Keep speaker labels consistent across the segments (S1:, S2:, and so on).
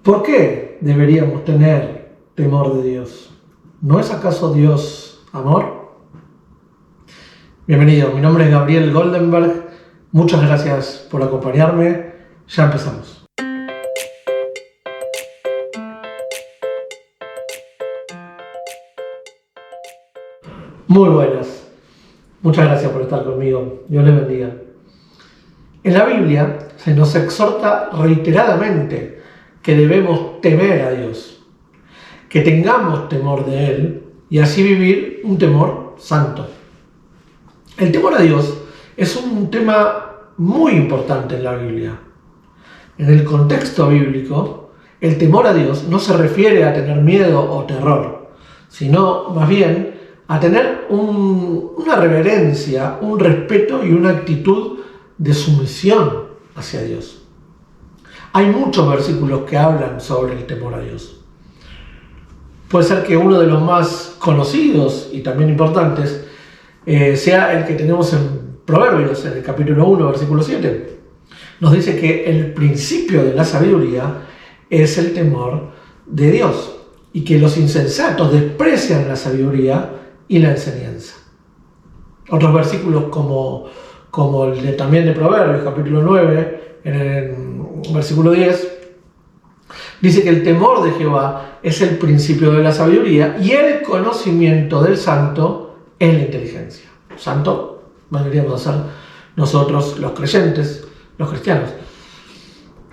S1: ¿Por qué deberíamos tener temor de Dios? ¿No es acaso Dios amor? Bienvenido, mi nombre es Gabriel Goldenberg. Muchas gracias por acompañarme. Ya empezamos. Muy buenas. Muchas gracias por estar conmigo. Dios les bendiga. En la Biblia se nos exhorta reiteradamente que debemos temer a Dios, que tengamos temor de Él y así vivir un temor santo. El temor a Dios es un tema muy importante en la Biblia. En el contexto bíblico, el temor a Dios no se refiere a tener miedo o terror, sino más bien a tener una reverencia, un respeto y una actitud de sumisión hacia Dios. Hay muchos versículos que hablan sobre el temor a Dios. Puede ser que uno de los más conocidos y también importantes sea el que tenemos en Proverbios, en el capítulo 1, versículo 7. Nos dice que el principio de la sabiduría es el temor de Dios y que los insensatos desprecian la sabiduría y la enseñanza. Otros versículos como el también de Proverbios, capítulo 9, en el versículo 10, dice que el temor de Jehová es el principio de la sabiduría y el conocimiento del santo es la inteligencia. Santo deberíamos ser nosotros los creyentes, los cristianos.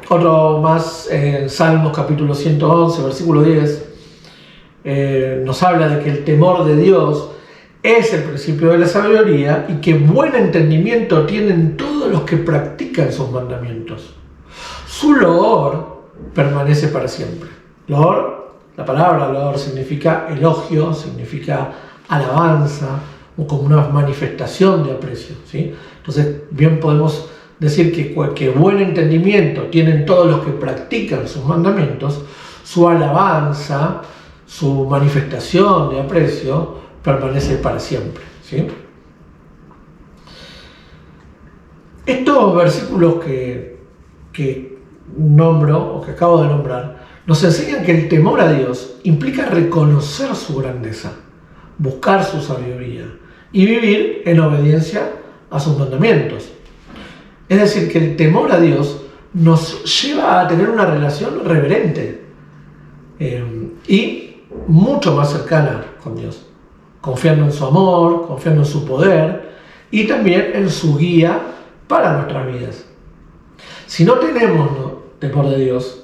S1: Otro más, en Salmos capítulo 111, versículo 10, nos habla de que el temor de Dios es el principio de la sabiduría y que buen entendimiento tienen todos los que practican sus mandamientos. Su loor permanece para siempre. Loor, la palabra loor significa elogio, significa alabanza o como una manifestación de aprecio, ¿sí? Entonces, bien podemos decir que buen entendimiento tienen todos los que practican sus mandamientos, su alabanza, su manifestación de aprecio permanece para siempre, ¿sí? Estos versículos que nombro o que acabo de nombrar nos enseñan que el temor a Dios implica reconocer su grandeza, buscar su sabiduría y vivir en obediencia a sus mandamientos. Es decir, que el temor a Dios nos lleva a tener una relación reverente y mucho más cercana con Dios, confiando en su amor, confiando en su poder y también en su guía para nuestras vidas. Si no tenemos temor de Dios,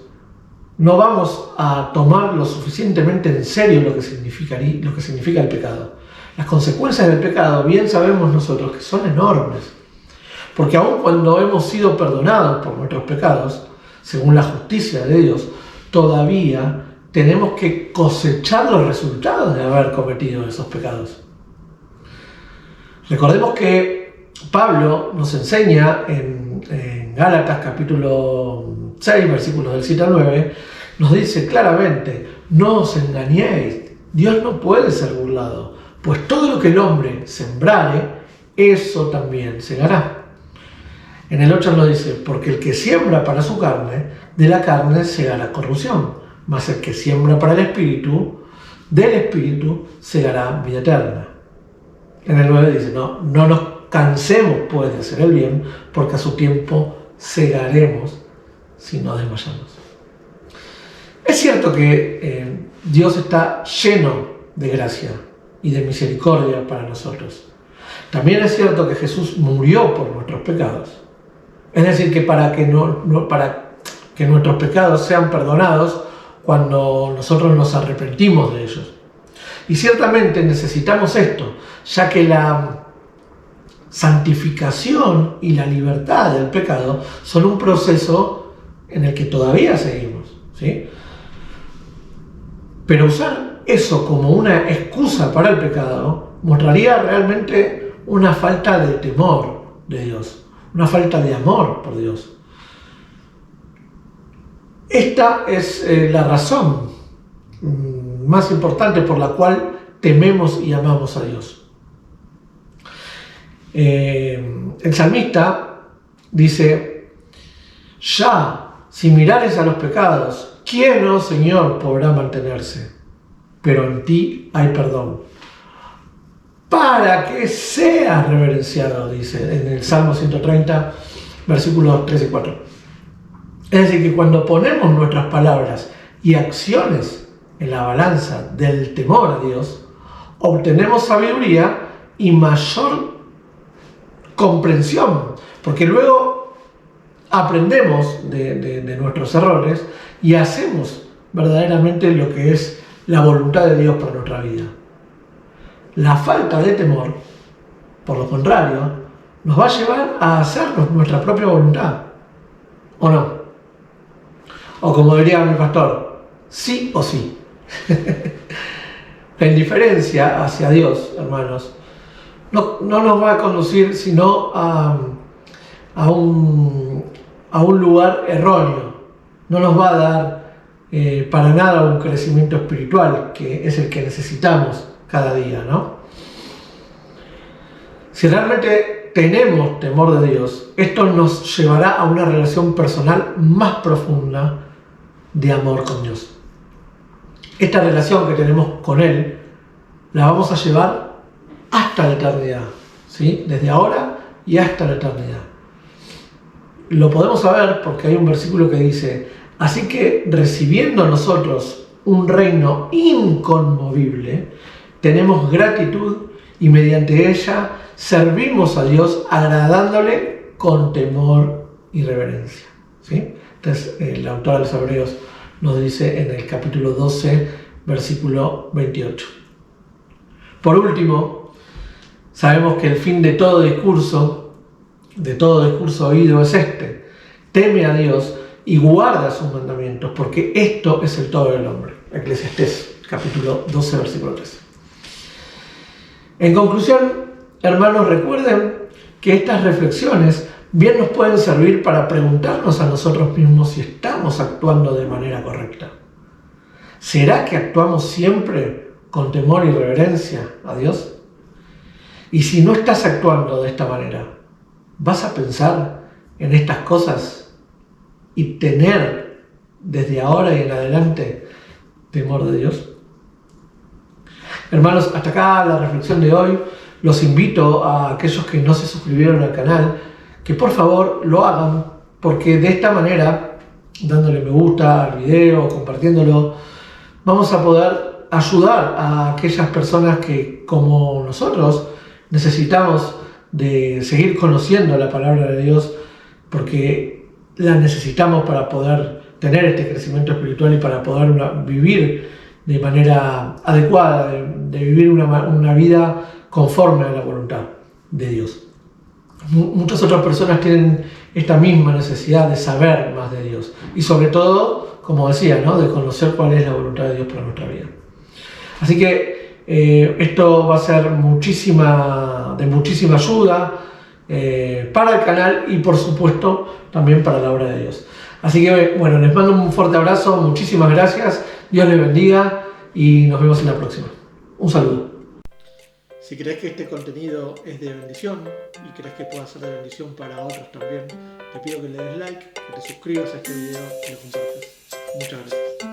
S1: no vamos a tomar lo suficientemente en serio lo que significa el pecado. Las consecuencias del pecado, bien sabemos nosotros que son enormes, porque aun cuando hemos sido perdonados por nuestros pecados, según la justicia de Dios, todavía tenemos que cosechar los resultados de haber cometido esos pecados. Recordemos que Pablo nos enseña en Gálatas capítulo 6, versículos del 7 al 9, nos dice claramente: no os engañéis, Dios no puede ser burlado, pues todo lo que el hombre sembrare, eso también segará. En el 8 nos dice: porque el que siembra para su carne, de la carne segará corrupción, mas el que siembra para el Espíritu, del Espíritu segará vida eterna. En el 9 dice: no nos cansemos pues de hacer el bien, porque a su tiempo segaremos si no desmayamos. Es cierto que Dios está lleno de gracia y de misericordia para nosotros. También es cierto que Jesús murió por nuestros pecados. Es decir, que para que nuestros pecados sean perdonados cuando nosotros nos arrepentimos de ellos. Y ciertamente necesitamos esto, ya que la santificación y la libertad del pecado son un proceso en el que todavía seguimos, ¿sí? Pero usar eso como una excusa para el pecado mostraría realmente una falta de temor de Dios, una falta de amor por Dios. Esta es la razón más importante por la cual tememos y amamos a Dios. El salmista dice: ya, si mirares a los pecados, ¿quién, oh Señor, podrá mantenerse? Pero en ti hay perdón. Para que seas reverenciado, dice en el Salmo 130, versículos 3 y 4. Es decir, que cuando ponemos nuestras palabras y acciones en la balanza del temor a Dios, obtenemos sabiduría y mayor comprensión, porque luego aprendemos de nuestros errores y hacemos verdaderamente lo que es la voluntad de Dios para nuestra vida. La falta de temor, por lo contrario, nos va a llevar a hacernos nuestra propia voluntad, ¿o no? O como diría mi pastor, sí o sí. La indiferencia hacia Dios, hermanos, no nos va a conducir sino a un lugar erróneo. No nos va a dar para nada un crecimiento espiritual, que es el que necesitamos cada día, ¿no? Si realmente tenemos temor de Dios, esto nos llevará a una relación personal más profunda de amor con Dios. Esta relación que tenemos con Él la vamos a llevar hasta la eternidad, ¿sí? Desde ahora y hasta la eternidad. Lo podemos saber porque hay un versículo que dice: así que recibiendo nosotros un reino inconmovible, tenemos gratitud y mediante ella servimos a Dios agradándole con temor y reverencia, ¿sí? Entonces el autor de los Hebreos nos dice en el capítulo 12, versículo 28. Por último, sabemos que el fin de todo discurso oído es este: teme a Dios y guarda sus mandamientos, porque esto es el todo del hombre. Eclesiastés, capítulo 12, versículo 13. En conclusión, hermanos, recuerden que estas reflexiones bien nos pueden servir para preguntarnos a nosotros mismos si estamos actuando de manera correcta. ¿Será que actuamos siempre con temor y reverencia a Dios? Y si no estás actuando de esta manera, ¿vas a pensar en estas cosas y tener desde ahora y en adelante temor de Dios? Hermanos, hasta acá la reflexión de hoy. Los invito a aquellos que no se suscribieron al canal que por favor lo hagan, porque de esta manera, dándole me gusta al video o compartiéndolo, vamos a poder ayudar a aquellas personas que, como nosotros, necesitamos de seguir conociendo la palabra de Dios, porque la necesitamos para poder tener este crecimiento espiritual y para poder vivir de manera adecuada, de vivir una vida conforme a la voluntad de Dios. Muchas otras personas tienen esta misma necesidad de saber más de Dios y sobre todo, como decía, ¿no?, de conocer cuál es la voluntad de Dios para nuestra vida. Así que esto va a ser de muchísima ayuda para el canal y por supuesto también para la obra de Dios. Así que bueno, les mando un fuerte abrazo, muchísimas gracias, Dios les bendiga y nos vemos en la próxima. Un saludo. Si crees que este contenido es de bendición y crees que pueda ser de bendición para otros también, te pido que le des like, que te suscribas a este video y lo compartas. Muchas gracias.